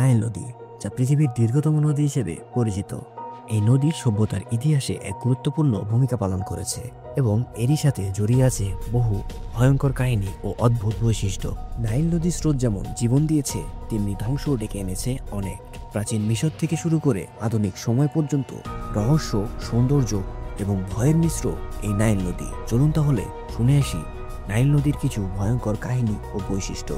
Nile নদী, যা পৃথিবীর দীর্ঘতম নদী হিসেবে পরিচিত। এই নদী সভ্যতার ইতিহাসে এক গুরুত্বপূর্ণ ভূমিকা পালন করেছে এবং এরই সাথে জড়িয়ে আছে বহু ভয়ঙ্কর কাহিনী ও অদ্ভুত বৈশিষ্ট্য। নাইল নদীর স্রোত যেমন জীবন দিয়েছে, তেমনি ধ্বংসও ডেকে এনেছে অনেক। প্রাচীন মিশর থেকে শুরু করে আধুনিক সময় পর্যন্ত রহস্য, সৌন্দর্য এবং ভয়ের মিশ্র এই নাইল নদী। চলুন তাহলে শুনে আসি নাইল নদীর কিছু ভয়ঙ্কর কাহিনী ও বৈশিষ্ট্য।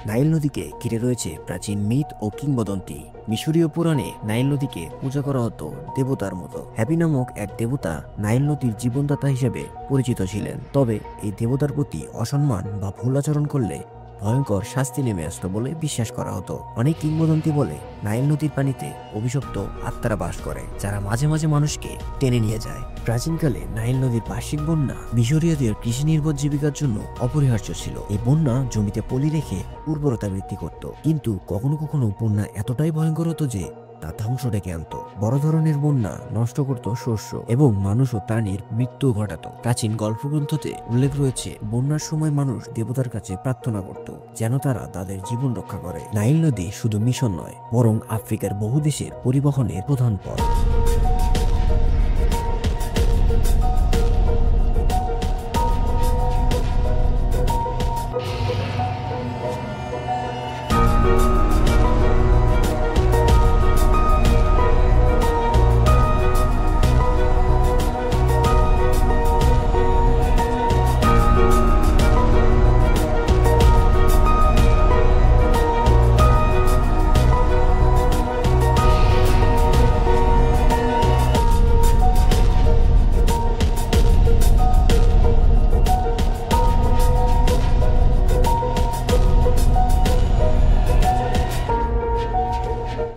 নাইল নদীকে ঘিরে রয়েছে প্রাচীন মিথ ও কিংবদন্তি। মিশরীয় পুরাণে নাইল নদীকে পূজা করা হতো দেবতার মতো। হ্যাপি নামক এক দেবতা নাইল নদীর জীবনদাতা হিসেবে পরিচিত ছিলেন। তবে এই দেবতার প্রতি অসম্মান বা ভুল আচরণ করলে ভয়ঙ্কর শাস্তি নেমে আসতো বলে বিশ্বাস করা হতো। অনেক কিংবদন্তি বলে নাইল নদীর পানিতে অভিশপ্ত আত্মারা বাস করে, যারা মাঝে মাঝে মানুষকে টেনে নিয়ে যায়। প্রাচীনকালে নাইল নদীর বার্ষিক বন্যা মিশরীয়দের কৃষি নির্ভর জীবিকার জন্য অপরিহার্য ছিল। এই বন্যা জমিতে পলি রেখে উর্বরতা বৃদ্ধি করত, কিন্তু কখনো কখনো বন্যা এতটাই ভয়ঙ্কর হতো যে তা ধ্বংস ডেকে আনত। বড় ধরনের বন্যা নষ্ট করত শস্য এবং মানুষ ও প্রাণীর মৃত্যু ঘটাত। প্রাচীন গল্পগ্রন্থতে উল্লেখ রয়েছে, বন্যার সময় মানুষ দেবতার কাছে প্রার্থনা করত যেন তারা তাদের জীবন রক্ষা করে। নাইল নদী শুধু মিশন নয়, বরং আফ্রিকার বহু দেশের পরিবহনের প্রধান পথ।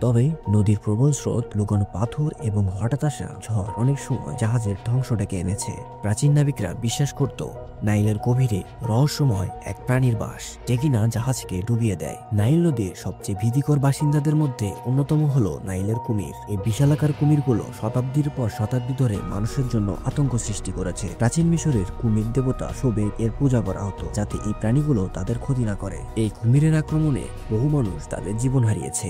তবে নদীর প্রবল স্রোত, লুকানো পাথর এবং হঠাৎ আসা ঝড় অনেক সময় জাহাজের ধ্বংস ডেকে এনেছে। প্রাচীন নাবিকরা বিশ্বাস করত নাইলের গভীরে রহস্যময় এক প্রাণীর বাস, যে কিনা জাহাজকে ডুবিয়ে দেয়। নাইল নদীর সবচেয়ে ভীতিকর বাসিন্দাদের মধ্যে অন্যতম হলো নাইলের কুমির। এই বিশালাকার কুমিরগুলো শতাব্দীর পর শতাব্দী ধরে মানুষের জন্য আতঙ্ক সৃষ্টি করেছে। প্রাচীন মিশরের কুমির দেবতা সোবেগ এর পূজা করা হতো, যাতে এই প্রাণীগুলো তাদের ক্ষতি না করে। এই কুমিরের আক্রমণে বহু মানুষ তাদের জীবন হারিয়েছে।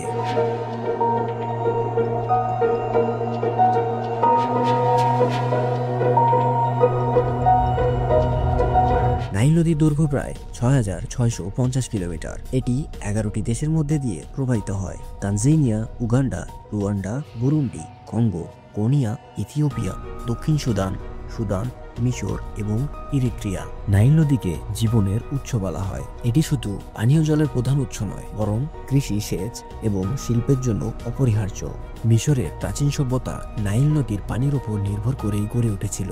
নাইল নদীর দৈর্ঘ্য প্রায় ৬,৬৫০ কিলোমিটার। এটি ১১টি দেশের মধ্যে দিয়ে প্রবাহিত হয়: Tanzania, Uganda, Rwanda, Burundi, Congo, Kenya, Ethiopia, দক্ষিণ সুদান, সুদান, মিশর এবং ইরিত্রিয়া। নাইল নদীকে জীবনের উৎস বলা হয়। এটি শুধু পানীয় জলের প্রধান উৎস নয়, বরং কৃষি, সেচ এবং শিল্পের জন্য অপরিহার্য। মিশরের প্রাচীন সভ্যতা নাইল নদীর পানির উপর নির্ভর করেই গড়ে উঠেছিল।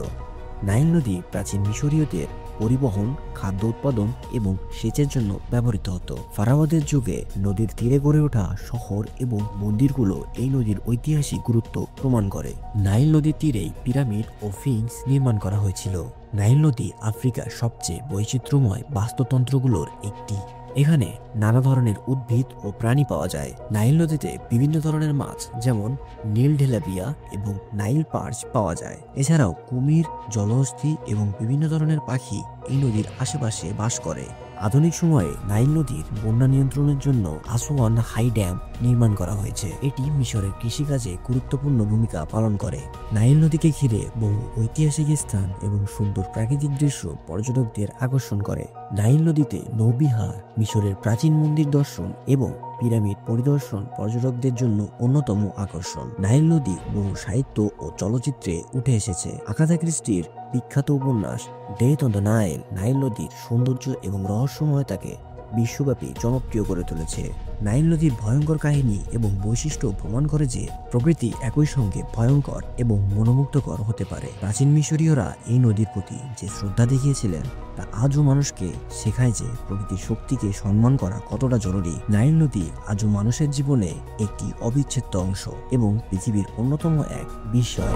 নাইল নদী প্রাচীন মিশরীয়দের পরিবহন, খাদ্য উৎপাদন এবং সেচের জন্য ব্যবহৃত হতো। ফারাওদের যুগে নদীর তীরে গড়ে ওঠা শহর এবং মন্দিরগুলো এই নদীর ঐতিহাসিক গুরুত্ব প্রমাণ করে। নাইল নদীর তীরেই পিরামিড ও স্ফিংস নির্মাণ করা হয়েছিল। নাইল নদী আফ্রিকার সবচেয়ে বৈচিত্র্যময় বাস্তুতন্ত্রগুলোর একটি। এখানে নানা ধরনের উদ্ভিদ ও প্রাণী পাওয়া যায়। নাইল নদীতে বিভিন্ন ধরনের মাছ, যেমন নীল ঢেলাপিয়া এবং নাইল পার্চ পাওয়া যায়। এছাড়াও কুমির, জলহস্তী এবং বিভিন্ন ধরনের পাখি এই নদীর আশেপাশে বাস করে। আধুনিক সময়ে নাইল নদীর বন্যা নিয়ন্ত্রণের জন্য আসওয়ান হাই ড্যাম নির্মাণ করা হয়েছে। এটি মিশরের কৃষিকাজে গুরুত্বপূর্ণ ভূমিকা পালন করে। নাইল নদীকে ঘিরে বহু ঐতিহাসিক স্থান এবং সুন্দর প্রাকৃতিক দৃশ্য পর্যটকদের আকর্ষণ করে। নাইল নদীতে নৌবিহার, মিশরের প্রাচীন মন্দির দর্শন এবং পিরামিড পরিদর্শন পর্যটকদের জন্য অন্যতম আকর্ষণ। নাইল নদী বহু সাহিত্য ও চলচ্চিত্রে উঠে এসেছে। আগাথা ক্রিস্টির বিখ্যাত উপন্যাস death on the Nile Nile নদীর সৌন্দর্য এবং রহস্যময়তাকে বিশ্বব্যাপী জনপ্রিয় করে তুলেছে। নাইল নদীর ভয়ঙ্কর কাহিনী এবং বৈশিষ্ট্য প্রমাণ করে যে প্রকৃতি একই সঙ্গে ভয়ঙ্কর এবং মনোমুগ্ধকর হতে পারে। প্রাচীন মিশরীয়রা এই নদীর প্রতি যে শ্রদ্ধা দেখিয়েছিলেন, তা আজও মানুষকে শেখায় যে প্রকৃতির শক্তিকে সম্মান করা কতটা জরুরি। নাইল নদী আজও মানুষের জীবনে একটি অবিচ্ছেদ্য অংশ এবং পৃথিবীর অন্যতম এক বিস্ময়।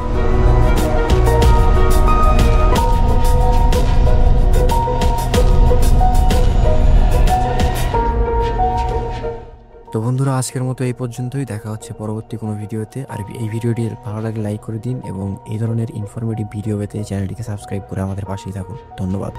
তো বন্ধুরা, আজকের মতো এই পর্যন্তই। দেখা হচ্ছে পরবর্তী কোনো ভিডিওতে। আর এই ভিডিওটি ভালো লাগলে লাইক করে দিন এবং এই ধরনের ইনফরমেটিভ ভিডিও পেতে চ্যানেলটিকে সাবস্ক্রাইব করে আমাদের পাশেই থাকুন। ধন্যবাদ।